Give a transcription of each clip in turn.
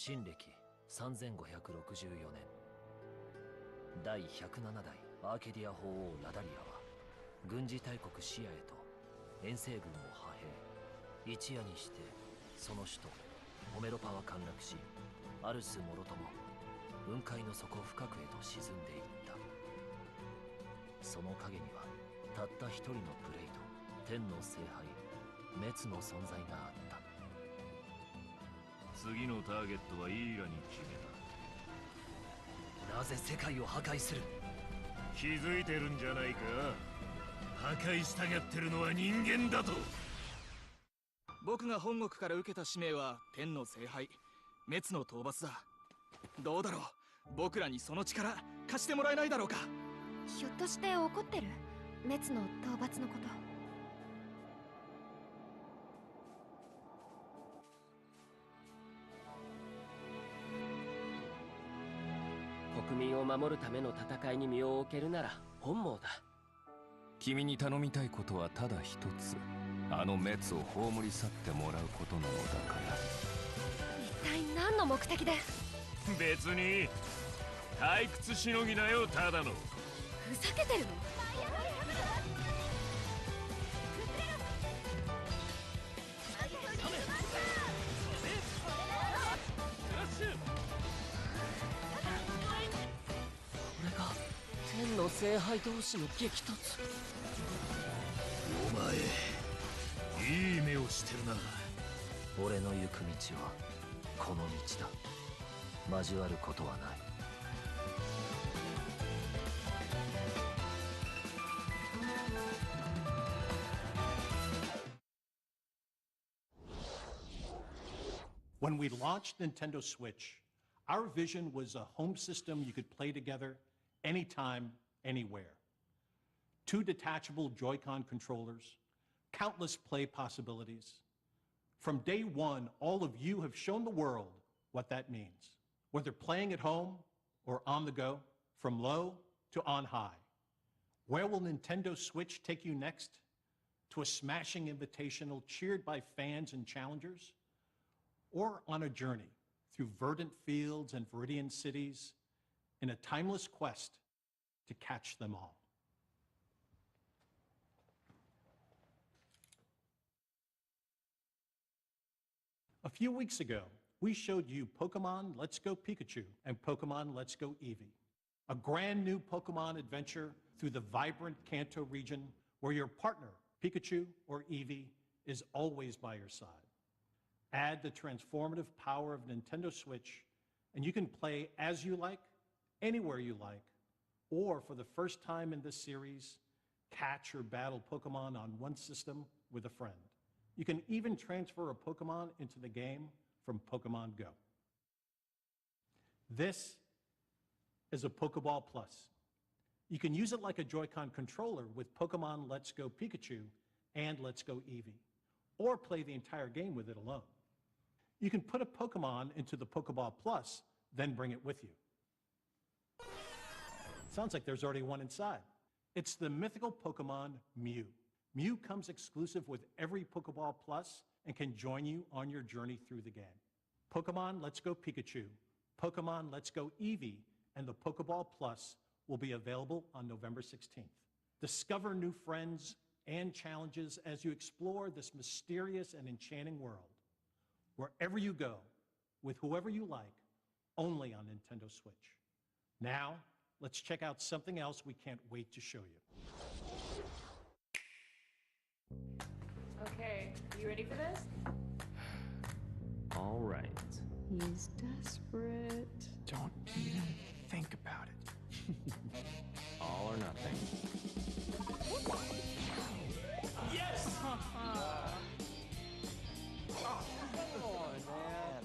新暦3564年、第107代アーケディア法王ラダリアは軍事大国シアへと遠征軍を派兵。一夜にしてその首都オメロパは陥落し、アルスもろとも雲海の底深くへと沈んでいった。その陰にはたった一人のプレイと天の聖杯滅の存在があった。次のターゲットはイーラに決めた。なぜ世界を破壊する？気づいてるんじゃないか。破壊したがってるのは人間だと。僕が本国から受けた使命は天の聖杯滅の討伐だ。どうだろう、僕らにその力貸してもらえないだろうか。ひょっとして怒ってる？滅の討伐のこと。国民を守るための戦いに身を置けるなら本望だ。君に頼みたいことはただ一つ。あの滅を葬り去ってもらうことなのだから。一体何の目的で？別に退屈しのぎなよ、ただの。ふざけてるの？これが天の聖杯同士の激突。お前いい目をしてるな。俺の行く道はこの道だ。交わることはない。When we launched Nintendo Switch, our vision was a home system you could play together anytime, anywhere. 2 detachable Joy-Con controllers, countless play possibilities. From day one, all of you have shown the world what that means. Whether playing at home or on the go, from low to on high. Where will Nintendo Switch take you next? To a smashing invitational cheered by fans and challengers? Or on a journey through verdant fields and viridian cities in a timeless quest to catch them all? A few weeks ago, we showed you Pokémon Let's Go Pikachu and Pokémon Let's Go Eevee, a brand new Pokémon adventure through the vibrant Kanto region where your partner, Pikachu or Eevee, is always by your side. Add the transformative power of Nintendo Switch, and you can play as you like, anywhere you like, or for the first time in this series, catch or battle Pokémon on one system with a friend. You can even transfer a Pokémon into the game from Pokémon Go. This is a Pokéball Plus. You can use it like a Joy-Con controller with Pokémon Let's Go Pikachu and Let's Go Eevee, or play the entire game with it alone. You can put a Pokemon into the Pokéball Plus, then bring it with you. Sounds like there's already one inside. It's the mythical Pokemon Mew. Mew comes exclusive with every Pokéball Plus and can join you on your journey through the game. Pokemon Let's Go Pikachu, Pokemon Let's Go Eevee, and the Pokéball Plus will be available on November 16th. Discover new friends and challenges as you explore this mysterious and enchanting world. Wherever you go, with whoever you like, only on Nintendo Switch. Now, let's check out something else we can't wait to show you. Okay, you ready for this? All right. He's desperate. Don't even think about it. All or nothing. Yes!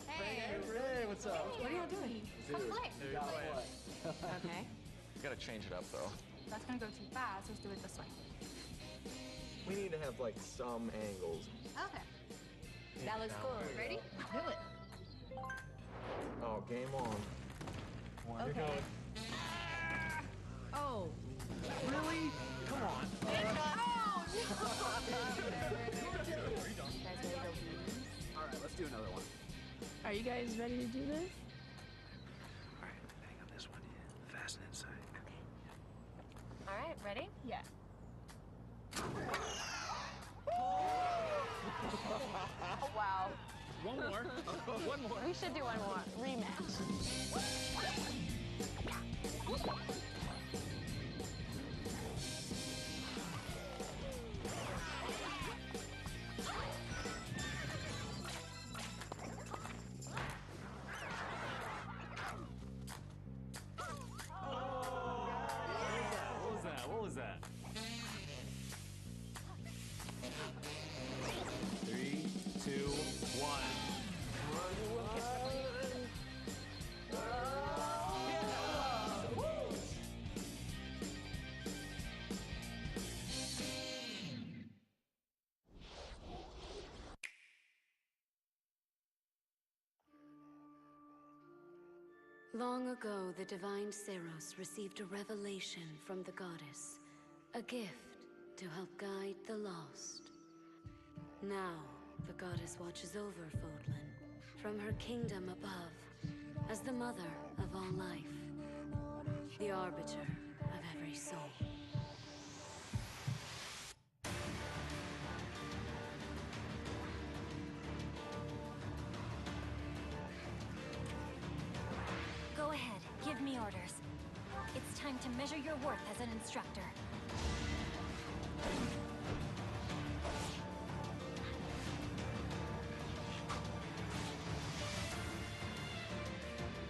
Hey, what's up? what are y'all doing? Come play. Okay, Gotta change it up though. that's gonna go too fast. Let's do it this way. We need to have like some angles. Okay. That looks cool. Ready? Do it. Oh, game on. Okay. Oh. Really? Come on. You guys ready to go? All right, let's do another one. Are you guys ready to do this? Alright, depending on this one, fasten inside. All right, ready? Yeah. Oh, wow. One more. One more. We should do one more. Rematch. What was that? 3, 2, 1. Long ago, the divine Seros received a revelation from the goddess, a gift to help guide the lost. Now, the goddess watches over Fodlan from her kingdom above, as the mother of all life, the arbiter of every soul. Go ahead, give me orders. It's time to measure your worth as an instructor.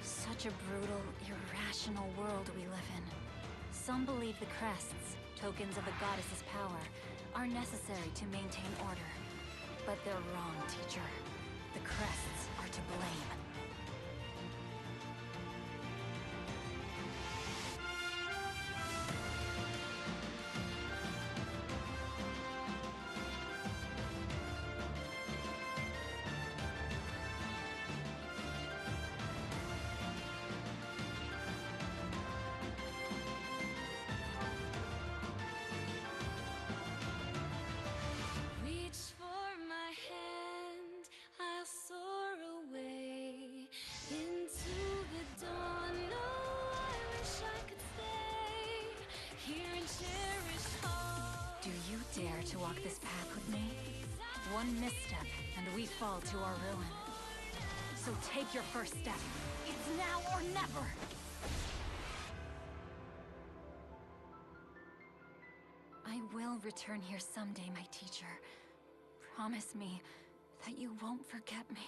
Such a brutal, irrational world we live in. Some believe the crests, tokens of the goddess's power, are necessary to maintain order. But they're wrong, teacher. The crests are to blame. Dare to walk this path with me? One misstep, and we fall to our ruin. So take your first step. It's now or never! I will return here someday, my teacher. Promise me that you won't forget me.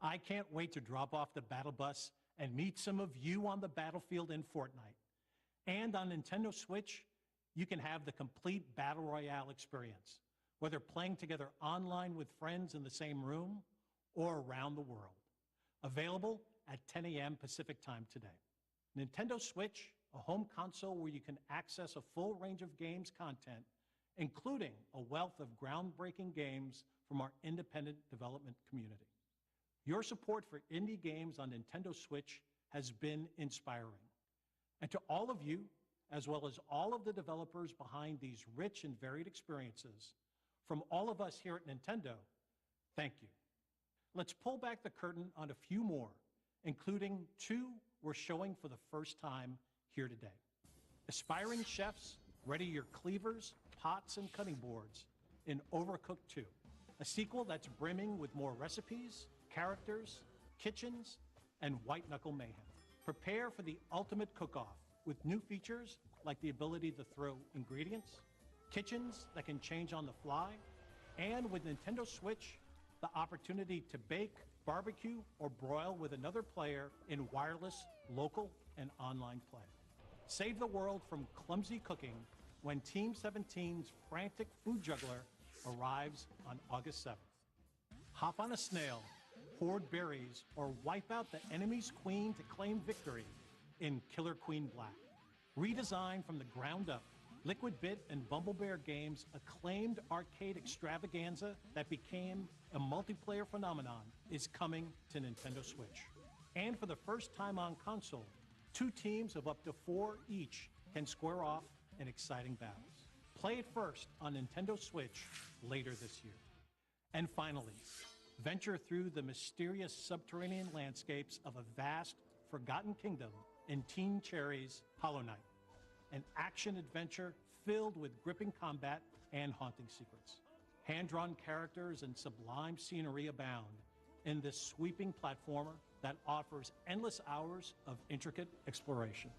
I can't wait to drop off the battle bus and meet some of you on the battlefield in Fortnite. And on Nintendo Switch, you can have the complete Battle Royale experience, whether playing together online with friends in the same room or around the world. Available at 10 a.m. Pacific time today. Nintendo Switch, a home console where you can access a full range of games content, including a wealth of groundbreaking games from our independent development community. Your support for indie games on Nintendo Switch has been inspiring. And to all of you, as well as all of the developers behind these rich and varied experiences, from all of us here at Nintendo, thank you. Let's pull back the curtain on a few more, including two we're showing for the first time here today. Aspiring chefs, ready your cleavers, pots, and cutting boards in Overcooked 2, a sequel that's brimming with more recipes, characters, kitchens, and white-knuckle mayhem. Prepare for the ultimate cook-off with new features like the ability to throw ingredients, kitchens that can change on the fly, and with Nintendo Switch, the opportunity to bake, barbecue, or broil with another player in wireless, local, and online play. Save the world from clumsy cooking when Team 17's frantic food juggler arrives on August 7th. Hop on a snail, hoard berries, or wipe out the enemy's queen to claim victory in Killer Queen Black. Redesigned from the ground up, Liquid Bit and Bumble Bear Games' acclaimed arcade extravaganza that became a multiplayer phenomenon is coming to Nintendo Switch. And for the first time on console, 2 teams of up to 4 each can square off in exciting battles. Play it first on Nintendo Switch later this year. And finally, venture through the mysterious subterranean landscapes of a vast, forgotten kingdom in Teen Cherry's Hollow Knight, an action-adventure filled with gripping combat and haunting secrets. Hand-drawn characters and sublime scenery abound in this sweeping platformer that offers endless hours of intricate exploration.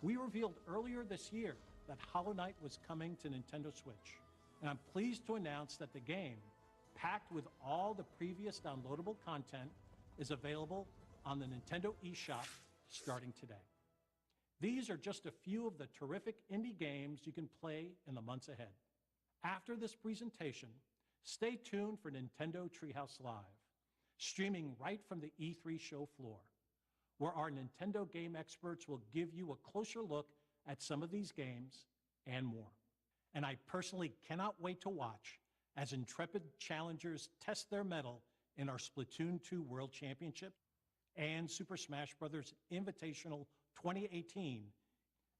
We revealed earlier this year that Hollow Knight was coming to Nintendo Switch, and I'm pleased to announce that the game, packed with all the previous downloadable content, is available on the Nintendo eShop starting today. These are just a few of the terrific indie games you can play in the months ahead. After this presentation, stay tuned for Nintendo Treehouse Live, streaming right from the E3 show floor, where our Nintendo game experts will give you a closer look at some of these games and more. And I personally cannot wait to watch as intrepid challengers test their mettle in our Splatoon 2 World Championship and Super Smash Bros. Invitational 2018.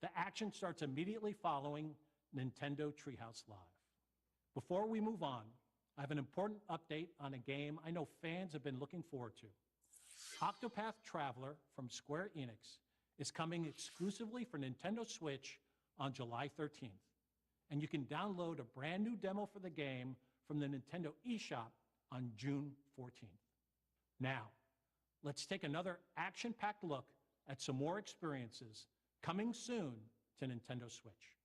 The action starts immediately following Nintendo Treehouse Live. Before we move on, I have an important update on a game I know fans have been looking forward to. Octopath Traveler from Square Enix is coming exclusively for Nintendo Switch on July 13th, and you can download a brand new demo for the game from the Nintendo eShop on June 14th. Now, let's take another action-packed look at some more experiences coming soon to Nintendo Switch.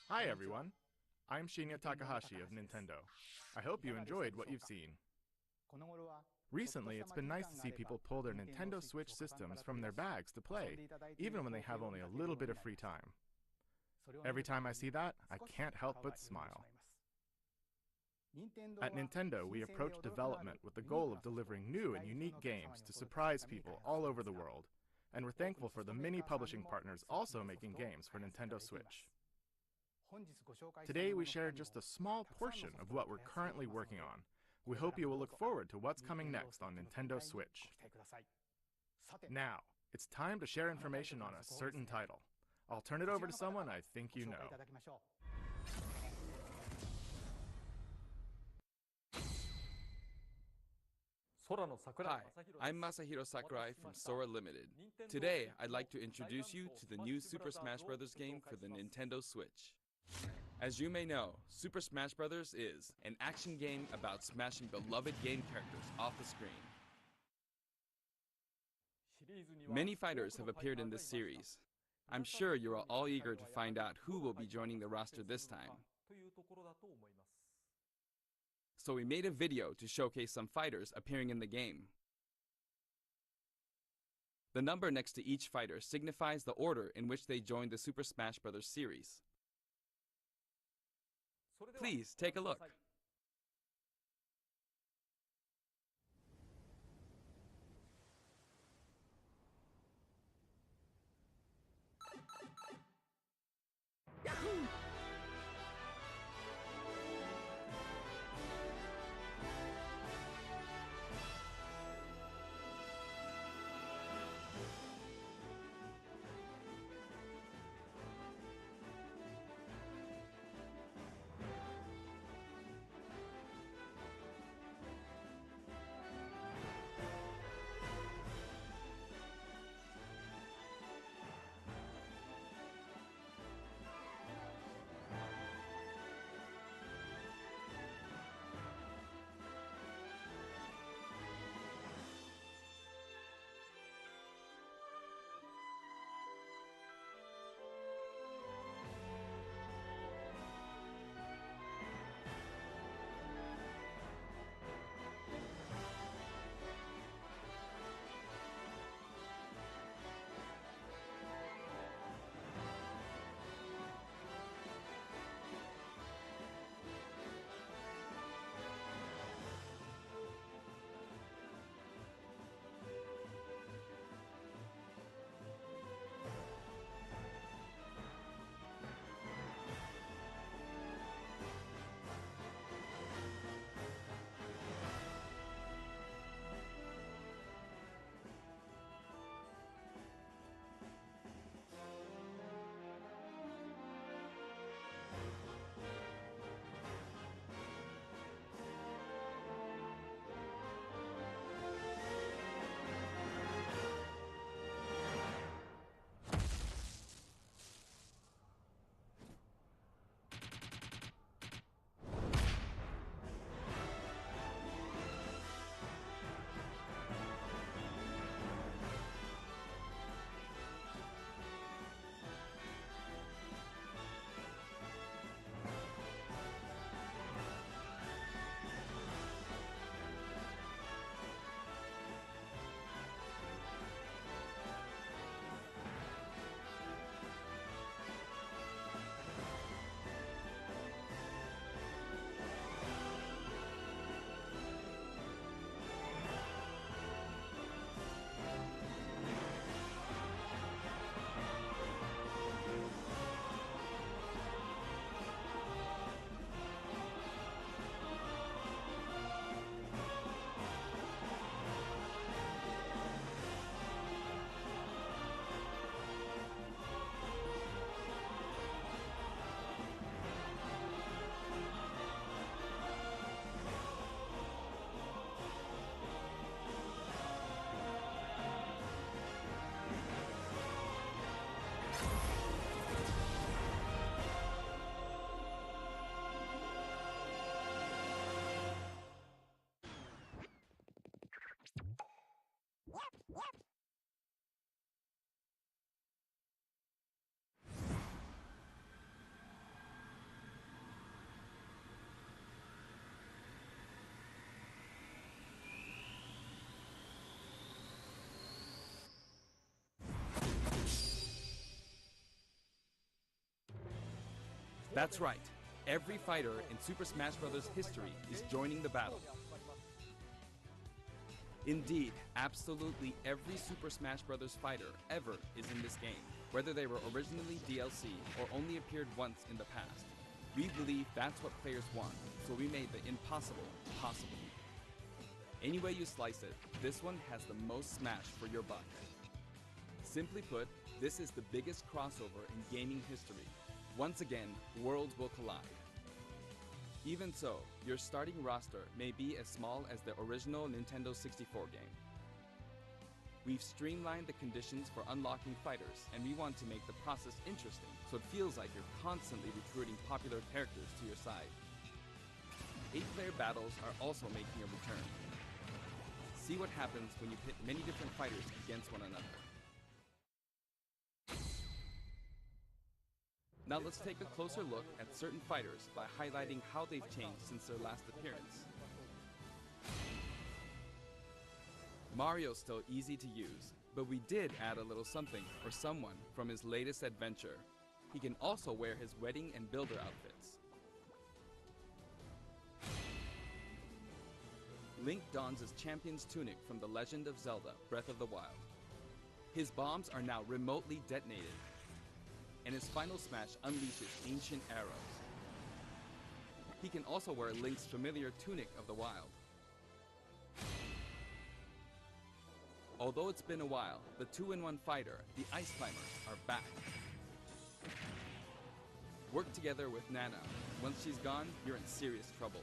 Hi everyone, I'm Shinya Takahashi of Nintendo. I hope you enjoyed what you've seen. Recently, it's been nice to see people pull their Nintendo Switch systems from their bags to play, even when they have only a little bit of free time. Every time I see that, I can't help but smile. At Nintendo, we approach development with the goal of delivering new and unique games to surprise people all over the world, and we're thankful for the many publishing partners also making games for Nintendo Switch. Today we share just a small portion of what we're currently working on. We hope you will look forward to what's coming next on Nintendo Switch. Now, it's time to share information on a certain title. I'll turn it over to someone I think you know. Hi, I'm Masahiro Sakurai from Sora Limited. Today, I'd like to introduce you to the new Super Smash Bros. Game for the Nintendo Switch. As you may know, Super Smash Bros. Is an action game about smashing beloved game characters off the screen. Many fighters have appeared in this series. I'm sure you are all eager to find out who will be joining the roster this time. So we made a video to showcase some fighters appearing in the game. The number next to each fighter signifies the order in which they joined the Super Smash Bros. Series. Please take a look. That's right. Every fighter in Super Smash Bros. History is joining the battle. Indeed, absolutely every Super Smash Bros. Fighter ever is in this game, whether they were originally DLC or only appeared once in the past. We believe that's what players want, so we made the impossible possible. Any way you slice it, this one has the most Smash for your buck. Simply put, this is the biggest crossover in gaming history. Once again, worlds will collide. Even so, your starting roster may be as small as the original Nintendo 64 game. We've streamlined the conditions for unlocking fighters, and we want to make the process interesting, so it feels like you're constantly recruiting popular characters to your side. 8-player battles are also making a return. See what happens when you pit many different fighters against one another. Now let's take a closer look at certain fighters by highlighting how they've changed since their last appearance. Mario's still easy to use, but we did add a little something for someone from his latest adventure. He can also wear his wedding and builder outfits. Link dons his champion's tunic from The Legend of Zelda: Breath of the Wild. His bombs are now remotely detonated, and his final smash unleashes ancient arrows. He can also wear Link's familiar Tunic of the Wild. Although it's been a while, the 2-in-1 fighter, the Ice Climbers, are back. Work together with Nana. Once she's gone, you're in serious trouble.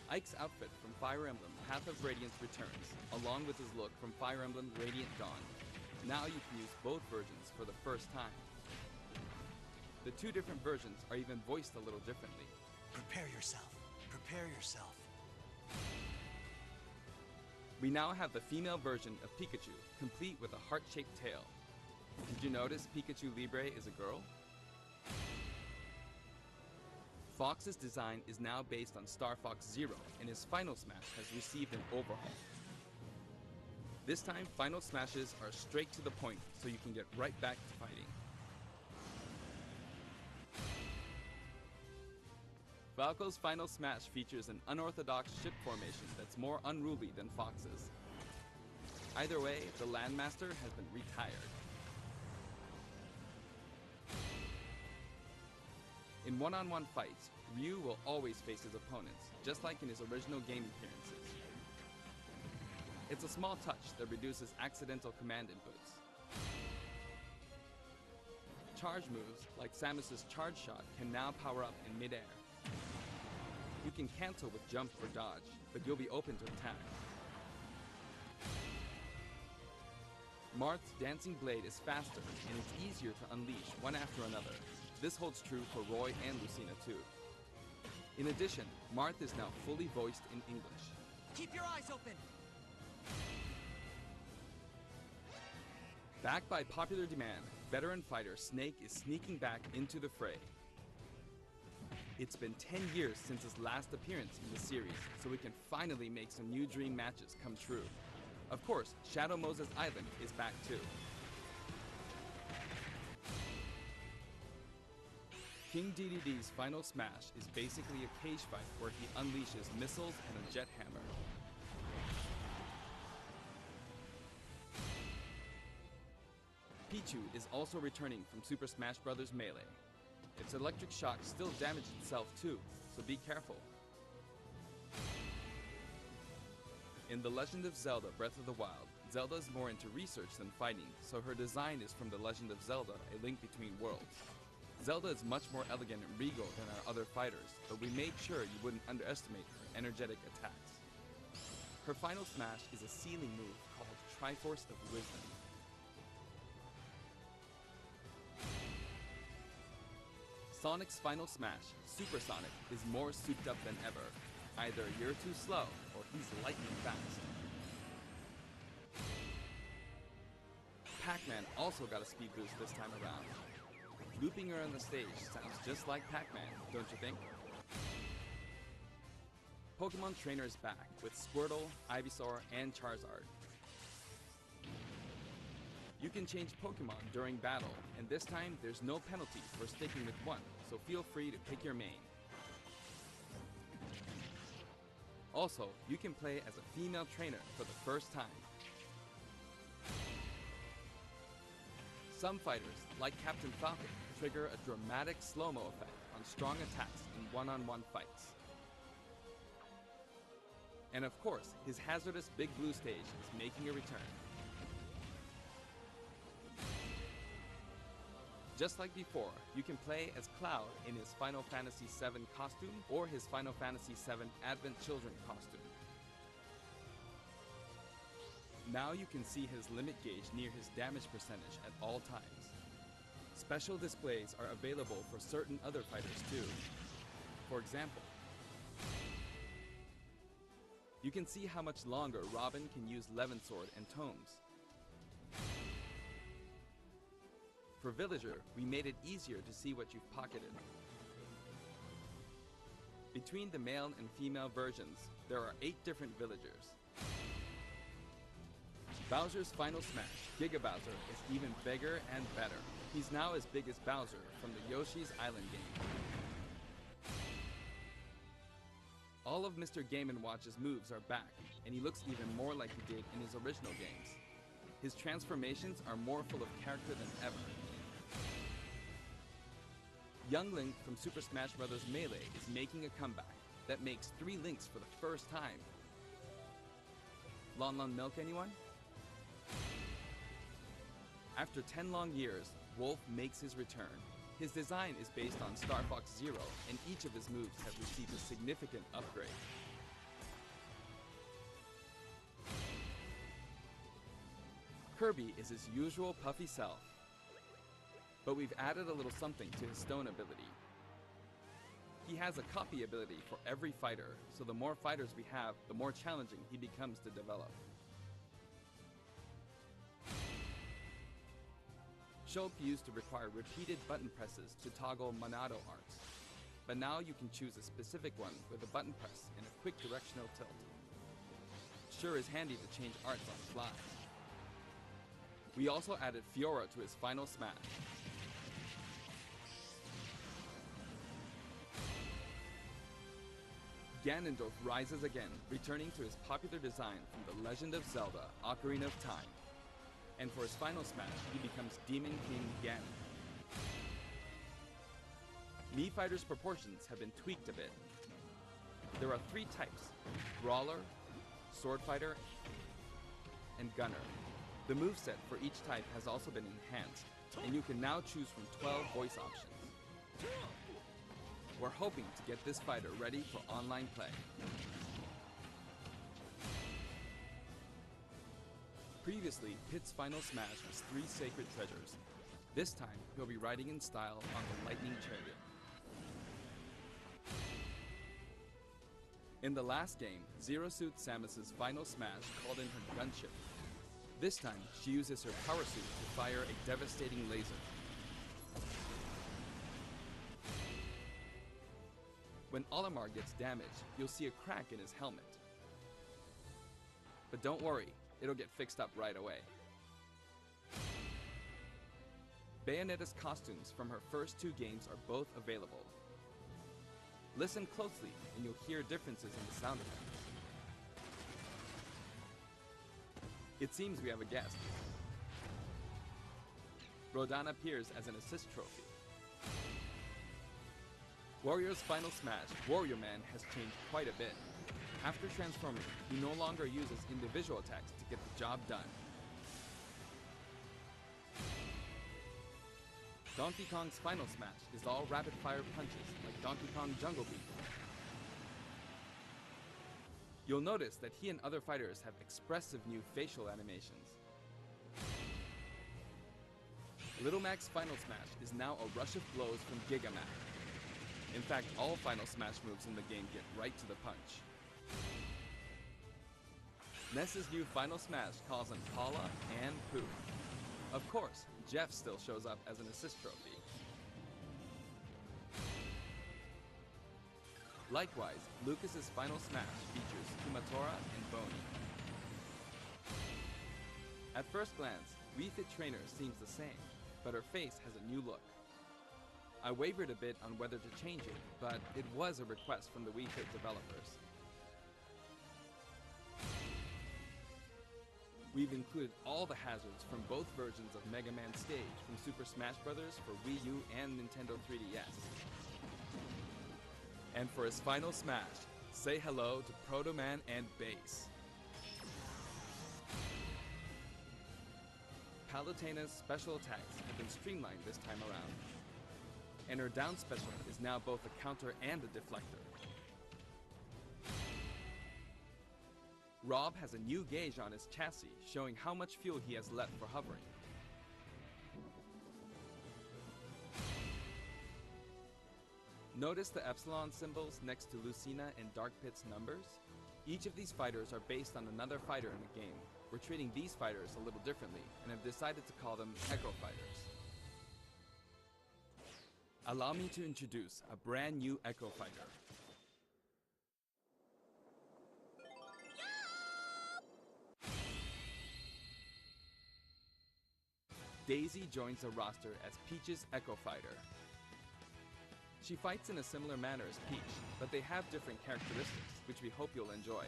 Ike's outfit from Fire Emblem Path of Radiance returns, along with his look from Fire Emblem Radiant Dawn. Now you can use both versions for the first time. The two different versions are even voiced a little differently. Prepare yourself. Prepare yourself. We now have the female version of Pikachu, complete with a heart-shaped tail. Did you notice Pikachu Libre is a girl? Fox's design is now based on Star Fox Zero, and his Final Smash has received an overhaul. This time, Final Smashes are straight to the point, so you can get right back to fighting. Falco's Final Smash features an unorthodox ship formation that's more unruly than Fox's. Either way, the Landmaster has been retired. In one-on-one fights, Ryu will always face his opponents, just like in his original game appearances. It's a small touch that reduces accidental command inputs. Charge moves, like Samus's Charge Shot, can now power up in mid-air. You can cancel with jump or dodge, but you'll be open to attack. Marth's Dancing Blade is faster, and it's easier to unleash one after another. This holds true for Roy and Lucina too. In addition, Marth is now fully voiced in English. Keep your eyes open! Backed by popular demand, veteran fighter Snake is sneaking back into the fray. It's been 10 years since his last appearance in the series, so we can finally make some new dream matches come true. Of course, Shadow Moses Island is back too. King Dedede's Final Smash is basically a cage fight where he unleashes missiles and a jet hammer. Pichu is also returning from Super Smash Bros. Melee. Its electric shock still damages itself too, so be careful. In The Legend of Zelda: Breath of the Wild, Zelda is more into research than fighting, so her design is from The Legend of Zelda: A Link Between Worlds. Zelda is much more elegant and regal than our other fighters, but we made sure you wouldn't underestimate her energetic attacks. Her final smash is a ceiling move called Triforce of Wisdom. Sonic's final smash, Super Sonic, is more souped up than ever. Either you're too slow, or he's lightning fast. Pac-Man also got a speed boost this time around. Looping her on the stage sounds just like Pac-Man, don't you think? Pokémon Trainer is back with Squirtle, Ivysaur, and Charizard. You can change Pokemon during battle, and this time there's no penalty for sticking with one, so feel free to pick your main. Also, you can play as a female trainer for the first time. Some fighters, like Captain Falco, trigger a dramatic slow-mo effect on strong attacks in one-on-one fights. And of course, his hazardous Big Blue stage is making a return. Just like before, you can play as Cloud in his Final Fantasy VII costume or his Final Fantasy VII Advent Children costume. Now you can see his limit gauge near his damage percentage at all times. Special displays are available for certain other fighters too. For example, you can see how much longer Robin can use Levin Sword and Tomes. For Villager, we made it easier to see what you've pocketed. Between the male and female versions, there are 8 different villagers. Bowser's Final Smash, Giga Bowser, is even bigger and better. He's now as big as Bowser from the Yoshi's Island game. All of Mr. Game & Watch's moves are back, and he looks even more like he did in his original games. His transformations are more full of character than ever. Young Link from Super Smash Bros. Melee is making a comeback that makes 3 Links for the first time. Lon Lon Milk, anyone? After 10 long years, Wolf makes his return. His design is based on Star Fox Zero, and each of his moves have received a significant upgrade. Kirby is his usual puffy self, but we've added a little something to his stone ability. He has a copy ability for every fighter, so the more fighters we have, the more challenging he becomes to develop. Shulk used to require repeated button presses to toggle Monado arts, but now you can choose a specific one with a button press and a quick directional tilt. Sure is handy to change arts on the fly. We also added Fiora to his Final Smash. Ganondorf rises again, returning to his popular design from The Legend of Zelda: Ocarina of Time. And for his Final Smash, he becomes Demon King Ganon. Mii Fighter's proportions have been tweaked a bit. There are 3 types: Brawler, Sword Fighter, and Gunner. The moveset for each type has also been enhanced, and you can now choose from 12 voice options. We're hoping to get this fighter ready for online play. Previously, Pit's Final Smash was 3 sacred treasures. This time, he'll be riding in style on the Lightning Chariot. In the last game, Zero Suit Samus's Final Smash called in her gunship. This time, she uses her power suit to fire a devastating laser. When Olimar gets damaged, you'll see a crack in his helmet. But don't worry, it'll get fixed up right away. Bayonetta's costumes from her first 2 games are both available. Listen closely and you'll hear differences in the sound effects. It seems we have a guest. Rodan appears as an assist trophy. Wario's Final Smash, Wario Man, has changed quite a bit. After transforming, he no longer uses individual attacks to get the job done. Donkey Kong's Final Smash is all rapid-fire punches like Donkey Kong Jungle Beat. You'll notice that he and other fighters have expressive new facial animations. Little Mac's Final Smash is now a rush of blows from Giga Mac. In fact, all Final Smash moves in the game get right to the punch. Ness's new Final Smash calls on Paula and Pooh. Of course, Jeff still shows up as an assist trophy. Likewise, Lucas's Final Smash features Kumatora and Boney. At first glance, Wii Fit Trainer seems the same, but her face has a new look. I wavered a bit on whether to change it, but it was a request from the Wii Fit developers. We've included all the hazards from both versions of Mega Man Stage from Super Smash Bros. For Wii U and Nintendo 3DS. And for his final smash, say hello to Proto Man and Bass. Palutena's special attacks have been streamlined this time around. And her down special is now both a counter and a deflector. R.O.B has a new gauge on his chassis, showing how much fuel he has left for hovering. Notice the epsilon symbols next to Lucina and Dark Pit's numbers? Each of these fighters are based on another fighter in the game. We're treating these fighters a little differently, and have decided to call them Echo Fighters. Allow me to introduce a brand new Echo Fighter. Daisy joins the roster as Peach's Echo Fighter. She fights in a similar manner as Peach, but they have different characteristics, which we hope you'll enjoy.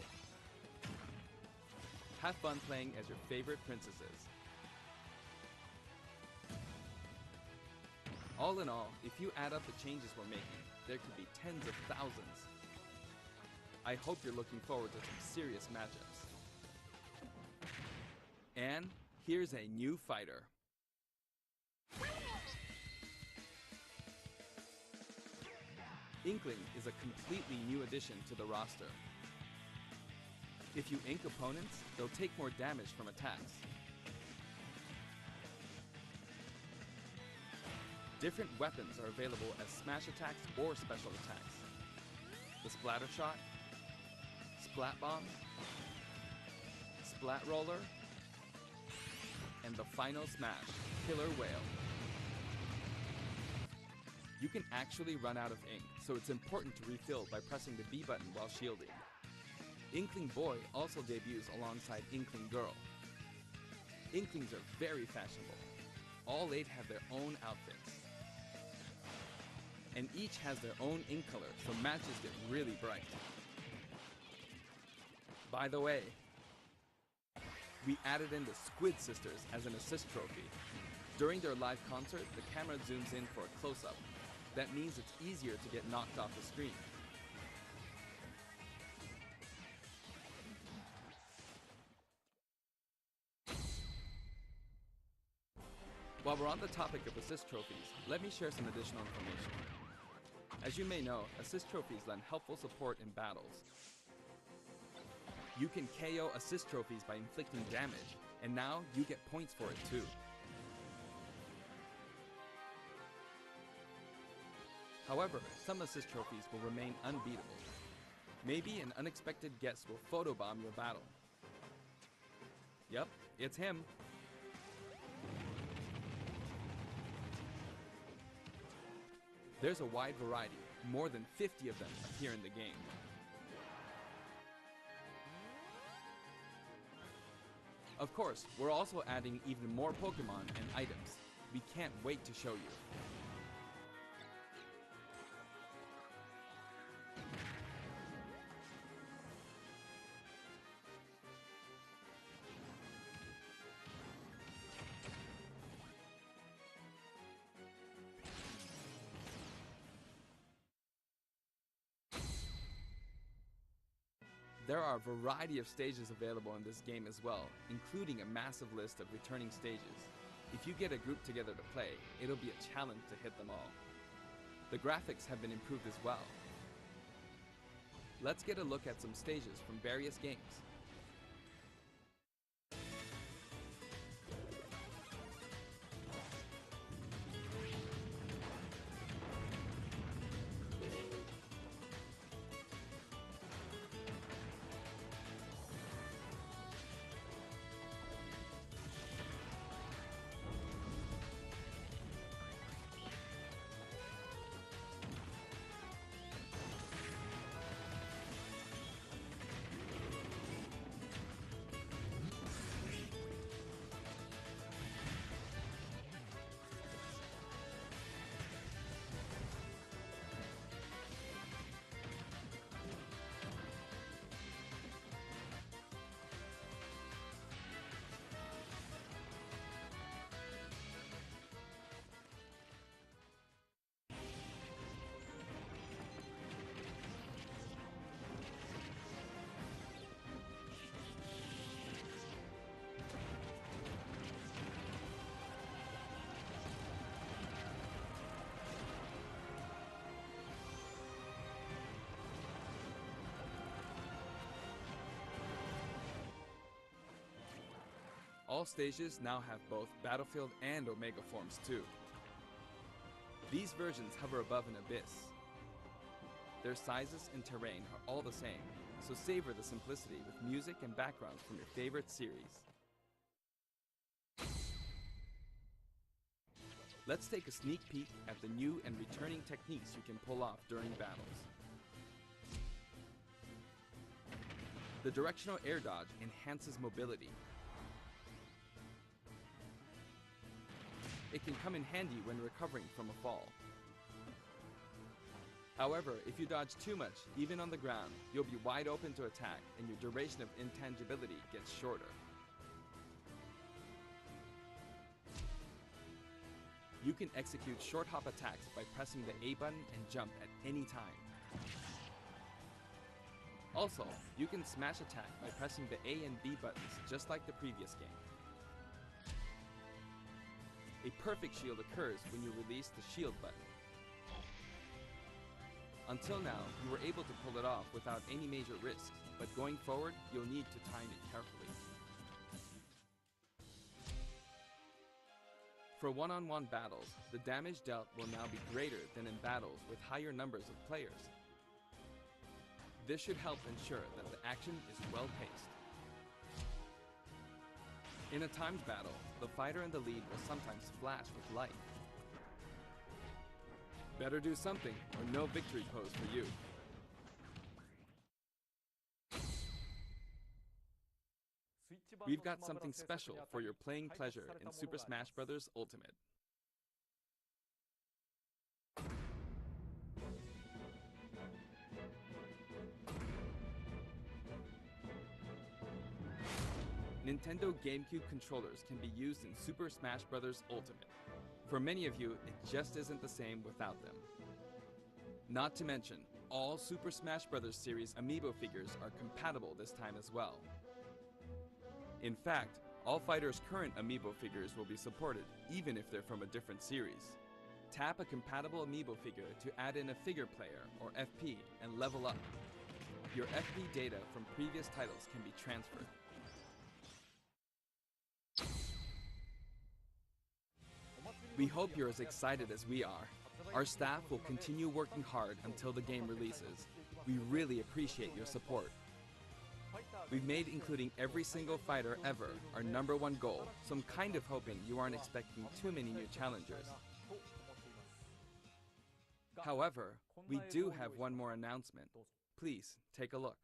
Have fun playing as your favorite princesses. All in all, if you add up the changes we're making, there could be tens of thousands. I hope you're looking forward to some serious matchups. And here's a new fighter. Inkling is a completely new addition to the roster. If you ink opponents, they'll take more damage from attacks. Different weapons are available as smash attacks or special attacks. The Splatter Shot, Splat Bomb, Splat Roller, and the final smash, Killer Whale. You can actually run out of ink, so it's important to refill by pressing the B button while shielding. Inkling Boy also debuts alongside Inkling Girl. Inklings are very fashionable. All 8 have their own outfits. And each has their own ink color, so matches get really bright. By the way, we added in the Squid Sisters as an assist trophy. During their live concert, the camera zooms in for a close-up. That means it's easier to get knocked off the screen. While we're on the topic of assist trophies, let me share some additional information. As you may know, assist trophies lend helpful support in battles. You can KO assist trophies by inflicting damage, and now you get points for it too. However, some assist trophies will remain unbeatable. Maybe an unexpected guest will photobomb your battle. Yep, it's him. There's a wide variety, more than 50 of them appear in the game. Of course, we're also adding even more Pokemon and items. We can't wait to show you. There are a variety of stages available in this game as well, including a massive list of returning stages. If you get a group together to play, it'll be a challenge to hit them all. The graphics have been improved as well. Let's get a look at some stages from various games. All stages now have both Battlefield and Omega forms too. These versions hover above an abyss. Their sizes and terrain are all the same, so savor the simplicity with music and backgrounds from your favorite series. Let's take a sneak peek at the new and returning techniques you can pull off during battles. The directional air dodge enhances mobility. It can come in handy when recovering from a fall. However, if you dodge too much, even on the ground, you'll be wide open to attack and your duration of intangibility gets shorter. You can execute short hop attacks by pressing the A button and jump at any time. Also, you can smash attack by pressing the A and B buttons just like the previous game. A perfect shield occurs when you release the shield button. Until now, you were able to pull it off without any major risks, but going forward, you'll need to time it carefully. For one-on-one battles, the damage dealt will now be greater than in battles with higher numbers of players. This should help ensure that the action is well-paced. In a timed battle, the fighter in the lead will sometimes flash with light. Better do something, or no victory pose for you. We've got something special for your playing pleasure in Super Smash Bros. Ultimate. Nintendo GameCube controllers can be used in Super Smash Bros. Ultimate. For many of you, it just isn't the same without them. Not to mention, all Super Smash Bros. Series amiibo figures are compatible this time as well. In fact, all fighters' current amiibo figures will be supported, even if they're from a different series. Tap a compatible amiibo figure to add in a figure player, or FP, and level up. Your FP data from previous titles can be transferred. We hope you're as excited as we are. Our staff will continue working hard until the game releases. We really appreciate your support. We've made including every single fighter ever our #1 goal, so I'm kind of hoping you aren't expecting too many new challengers. However, we do have one more announcement. Please take a look.